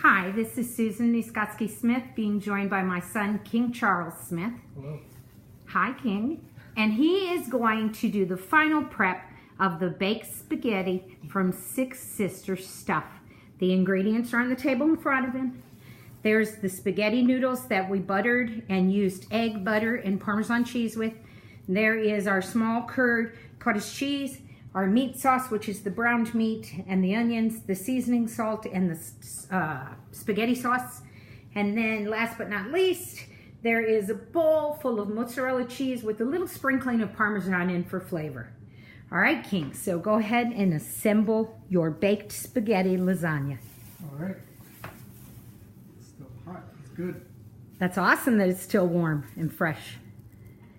Hi, this is Susan Niskotsky-Smith, being joined by my son, King Charles Smith. Hello. Hi, King. And he is going to do the final prep of the baked spaghetti from Six Sisters stuff. The ingredients are on the table in front of him. There's the spaghetti noodles that we buttered and used egg, butter, and Parmesan cheese with. There is our small curd cottage cheese, our meat sauce, which is the browned meat and the onions, the seasoning salt, and the spaghetti sauce. And then last but not least, there is a bowl full of mozzarella cheese with a little sprinkling of Parmesan in for flavor. All right, King, so go ahead and assemble your baked spaghetti lasagna. All right. It's still hot. It's good. That's awesome that it's still warm and fresh.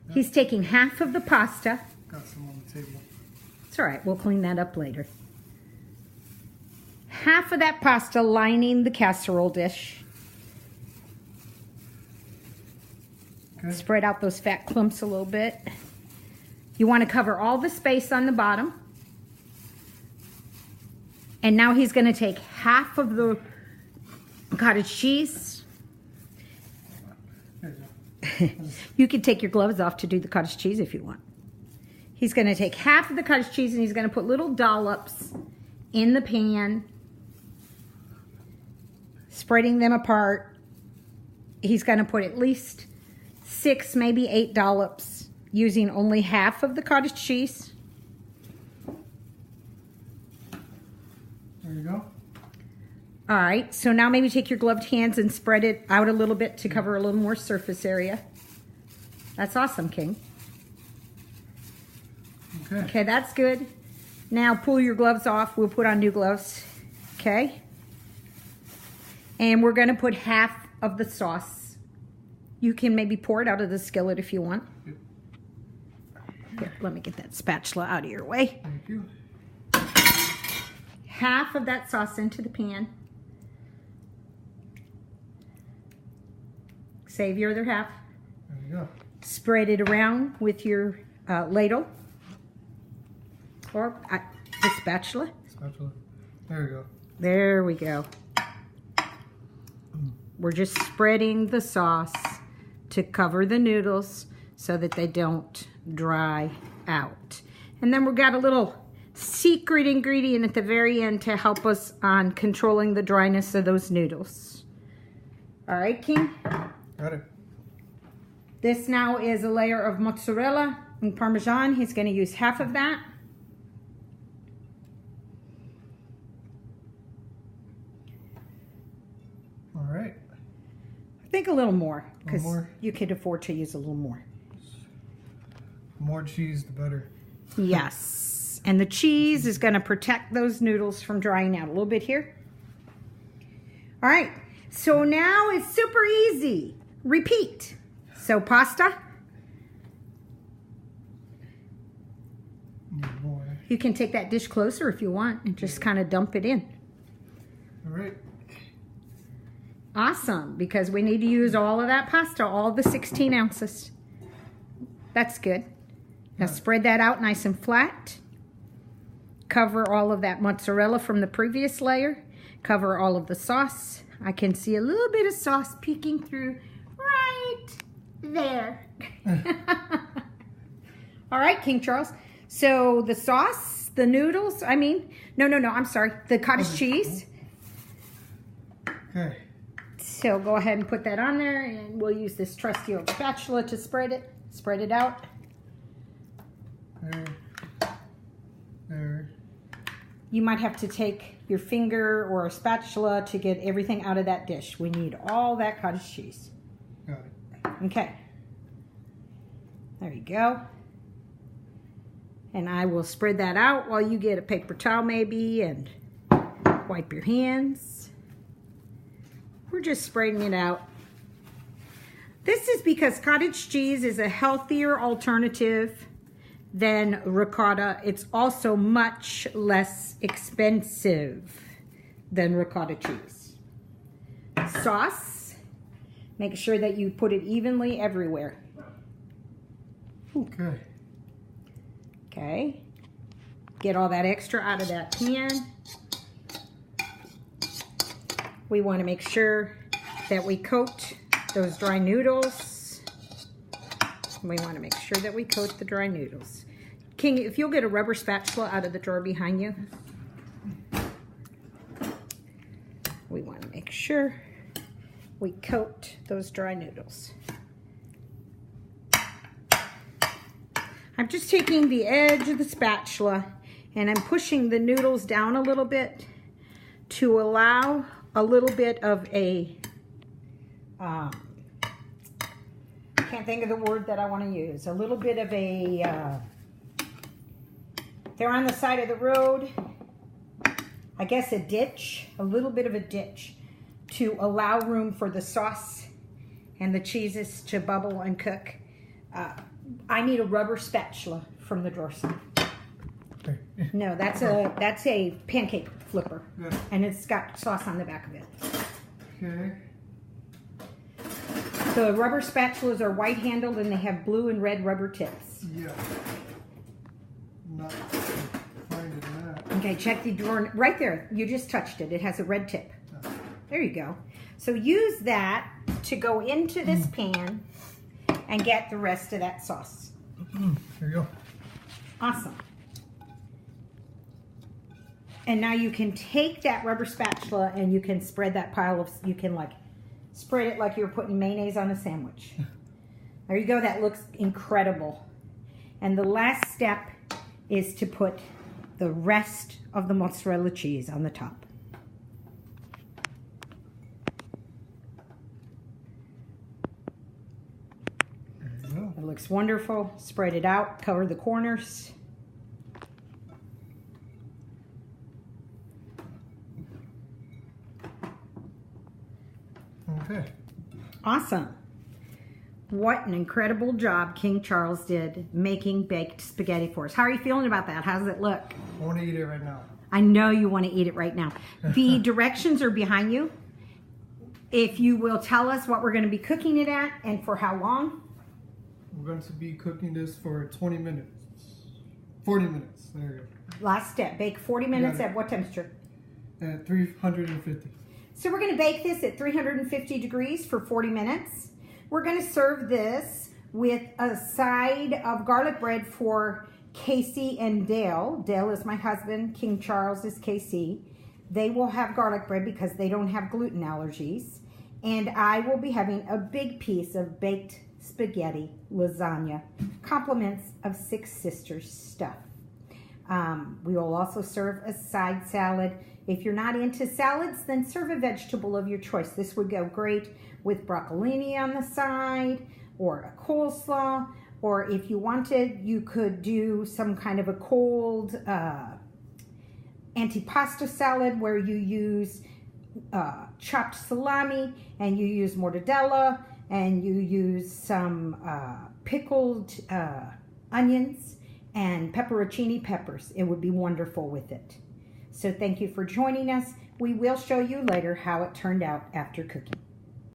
Yep. He's taking half of the pasta. Got some on the table. It's all right. We'll clean that up later. Half of that pasta lining the casserole dish. Okay. Spread out those fat clumps a little bit. You want to cover all the space on the bottom. And now he's going to take half of the cottage cheese. There you go. You could take your gloves off to do the cottage cheese if you want. He's going to take half of the cottage cheese and he's going to put little dollops in the pan, spreading them apart. He's going to put at least 6, maybe 8 dollops, using only half of the cottage cheese. There you go. All right, so now maybe take your gloved hands and spread it out a little bit to cover a little more surface area. That's awesome, King. Okay, that's good. Now pull your gloves off. We'll put on new gloves. Okay. And we're going to put half of the sauce. You can maybe pour it out of the skillet if you want. Yep. Here, let me get that spatula out of your way. Thank you. Half of that sauce into the pan. Save your other half. There you go. Spread it around with your ladle. Or the spatula. Spatula. There you go. There we go. We're just spreading the sauce to cover the noodles so that they don't dry out. And then we've got a little secret ingredient at the very end to help us on controlling the dryness of those noodles. All right, King? Got it. This now is a layer of mozzarella and Parmesan. He's going to use half of that. All right. I think a little more, because more? you could afford to use a little more. The more cheese, the better. Yes. And the cheese is going to protect those noodles from drying out. A little bit here. All right. So now it's super easy. Repeat. So pasta. Boy. You can take that dish closer if you want and just kind of dump it in. All right. Awesome, because we need to use all of that pasta, all the 16 ounces. That's good. Now spread that out nice and flat. Cover all of that mozzarella from the previous layer. Cover all of the sauce. I can see a little bit of sauce peeking through right there. All right, King Charles. So the sauce, the noodles, I'm sorry, the cottage cheese. Okay. So go ahead and put that on there, and we'll use this trusty old spatula to spread it out. There. There. You might have to take your finger or a spatula to get everything out of that dish. We need all that cottage cheese. Got it. Okay. There you go. And I will spread that out while you get a paper towel maybe and wipe your hands. We're just spreading it out. This is because cottage cheese is a healthier alternative than ricotta. It's also much less expensive than ricotta cheese. Sauce, make sure that you put it evenly everywhere. Okay. Okay. Get all that extra out of that pan. we want to make sure that we coat those dry noodles. We want to make sure that we coat the dry noodles. King, if you'll get a rubber spatula out of the drawer behind you. We want to make sure we coat those dry noodles. I'm just taking the edge of the spatula and I'm pushing the noodles down a little bit to allow a little bit of a, I can't think of the word that I want to use, a little bit of a, they're on the side of the road, I guess a ditch, a little bit of a ditch to allow room for the sauce and the cheeses to bubble and cook. I need a rubber spatula from the drawer side. No, that's a pancake flipper, yeah. And it's got sauce on the back of it. Okay. The rubber spatulas are white handled and they have blue and red rubber tips. Yeah. Not finding that. Okay, check the drawer right there. You just touched it. It has a red tip. Oh. There you go. So use that to go into this pan and get the rest of that sauce. There you go. Awesome. And now you can take that rubber spatula and you can spread that pile of, you can like spread it like you're putting mayonnaise on a sandwich. There you go. That looks incredible. And the last step is to put the rest of the mozzarella cheese on the top. It looks wonderful. Spread it out, cover the corners. Okay. Awesome. What an incredible job King Charles did making baked spaghetti for us. How are you feeling about that? How does it look? I want to eat it right now. I know you want to eat it right now. The directions are behind you. If you will tell us what we're going to be cooking it at and for how long. We're going to be cooking this for 20 minutes. 40 minutes. There you go. Last step. Bake 40 minutes at what temperature? At 350. So we're going to bake this at 350 degrees for 40 minutes. We're going to serve this with a side of garlic bread for Casey and Dale. Dale is my husband. King Charles is Casey. They will have garlic bread because they don't have gluten allergies. And I will be having a big piece of baked spaghetti lasagna, compliments of Six Sisters stuff. We will also serve a side salad. If you're not into salads, then serve a vegetable of your choice. This would go great with broccolini on the side or a coleslaw, or if you wanted, you could do some kind of a cold antipasta salad where you use chopped salami and you use mortadella and you use some pickled onions and pepperoncini peppers. It would be wonderful with it. So thank you for joining us. We will show you later how it turned out after cooking.